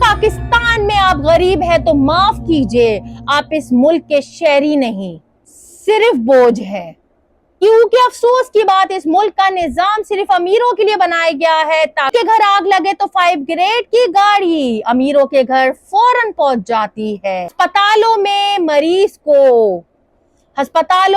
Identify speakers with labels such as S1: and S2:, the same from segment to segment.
S1: پاکستان میں آپ غریب ہیں تو معاف کیجئے، آپ اس ملک کے شہری نہیں، صرف بوجھ ہے۔ کیونکہ افسوس کی بات، اس ملک کا نظام صرف امیروں کے لیے بنایا گیا ہے تاکہ گھر آگ لگے تو 5 گریڈ کی گاڑی امیروں کے گھر فوراً پہنچ جاتی ہے۔ ہسپتالوں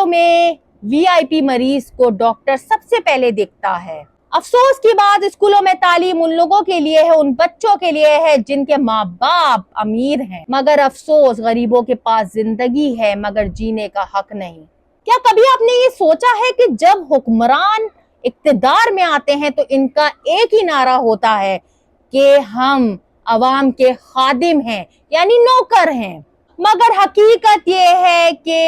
S1: میں VIP مریض کو ڈاکٹر سب سے پہلے دیکھتا ہے۔ افسوس کی بات، اسکولوں میں تعلیم ان لوگوں کے لیے ہے، ان بچوں کے لیے ہے جن کے ماں باپ امیر ہیں، مگر افسوس غریبوں کے پاس زندگی ہے مگر جینے کا حق نہیں۔ کیا کبھی آپ نے یہ سوچا ہے کہ جب حکمران اقتدار میں آتے ہیں تو ان کا ایک ہی نعرہ ہوتا ہے کہ ہم عوام کے خادم ہیں، یعنی نوکر ہیں، مگر حقیقت یہ ہے کہ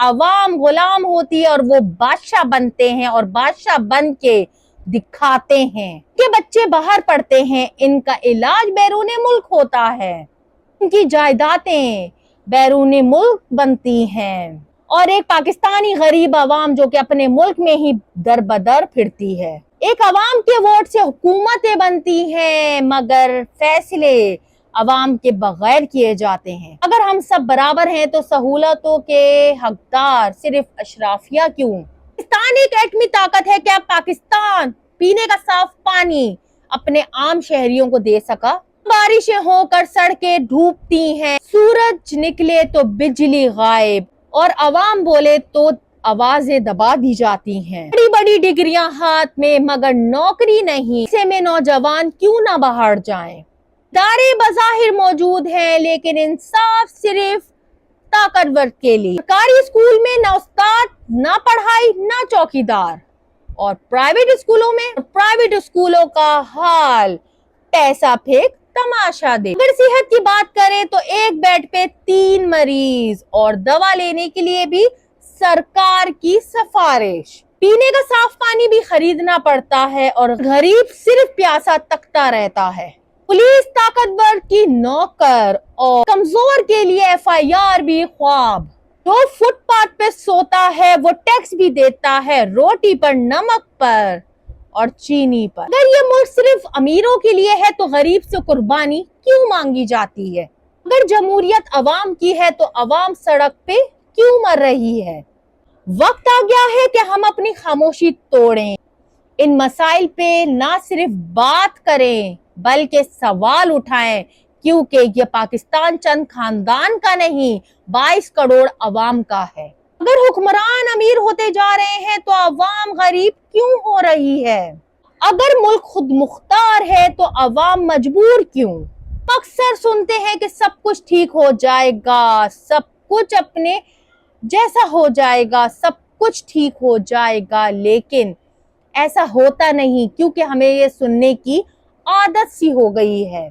S1: عوام غلام ہوتی ہے اور وہ بادشاہ بنتے ہیں اور بادشاہ بن کے دکھاتے ہیں کہ بچے باہر پڑھتے ہیں، ان کا علاج بیرون ملک ہوتا ہے، ان کی جائیدادیں بیرون ملک بنتی ہیں، اور ایک پاکستانی غریب عوام جو کہ اپنے ملک میں ہی در بدر پھرتی ہے۔ ایک عوام کے ووٹ سے حکومتیں بنتی ہیں مگر فیصلے عوام کے بغیر کیے جاتے ہیں۔ اگر ہم سب برابر ہیں تو سہولتوں کے حقدار صرف اشرافیہ کیوں؟ پاکستان ایک ایٹمی طاقت ہے، کیا پاکستان پینے کا صاف پانی اپنے عام شہریوں کو دے سکا؟ بارشیں ہو کر سڑکیں ڈوبتی ہیں، سورج نکلے تو بجلی غائب اور عوام بولے تو آوازیں دبا دی جاتی ہیں۔ بڑی بڑی ڈگریاں ہاتھ میں مگر نوکری نہیں، ایسے میں نوجوان کیوں نہ باہر جائیں؟ ادارے بظاہر موجود ہیں لیکن انصاف صرف طاقتور کے لیے۔ سرکاری اسکول میں نہ استاد، نہ پڑھائی، نہ چوکیدار، اور پرائیویٹ اسکولوں کا حال پیسہ پھینک تماشا دے۔ اگر صحت کی بات کریں تو ایک بیڈ پہ 3 مریض اور دوا لینے کے لیے بھی سرکار کی سفارش۔ پینے کا صاف پانی بھی خریدنا پڑتا ہے اور غریب صرف پیاسا تکتا رہتا ہے۔ پولیس طاقتور کی نوکر اور کمزور کے لیے FIR بھی خواب۔ جو فٹ پاتھ پہ سوتا ہے وہ ٹیکس بھی دیتا ہے، روٹی پر، نمک پر اور چینی پر۔ اگر یہ ملک صرف امیروں کے لیے ہے تو غریب سے قربانی کیوں مانگی جاتی ہے؟ اگر جمہوریت عوام کی ہے تو عوام سڑک پہ کیوں مر رہی ہے؟ وقت آ گیا ہے کہ ہم اپنی خاموشی توڑیں، ان مسائل پہ نہ صرف بات کریں بلکہ سوال اٹھائیں، کیونکہ یہ پاکستان چند خاندان کا نہیں، 22 کروڑ عوام کا ہے۔ اگر حکمران امیر ہوتے جا رہے ہیں تو عوام غریب کیوں ہو رہی ہے؟ اگر ملک خود مختار ہے تو عوام مجبور کیوں؟ اکثر سنتے ہیں کہ سب کچھ ٹھیک ہو جائے گا، سب کچھ اپنے جیسا ہو جائے گا، سب کچھ ٹھیک ہو جائے گا، لیکن ایسا ہوتا نہیں کیونکہ ہمیں یہ سننے کی عادت سی ہو گئی ہے۔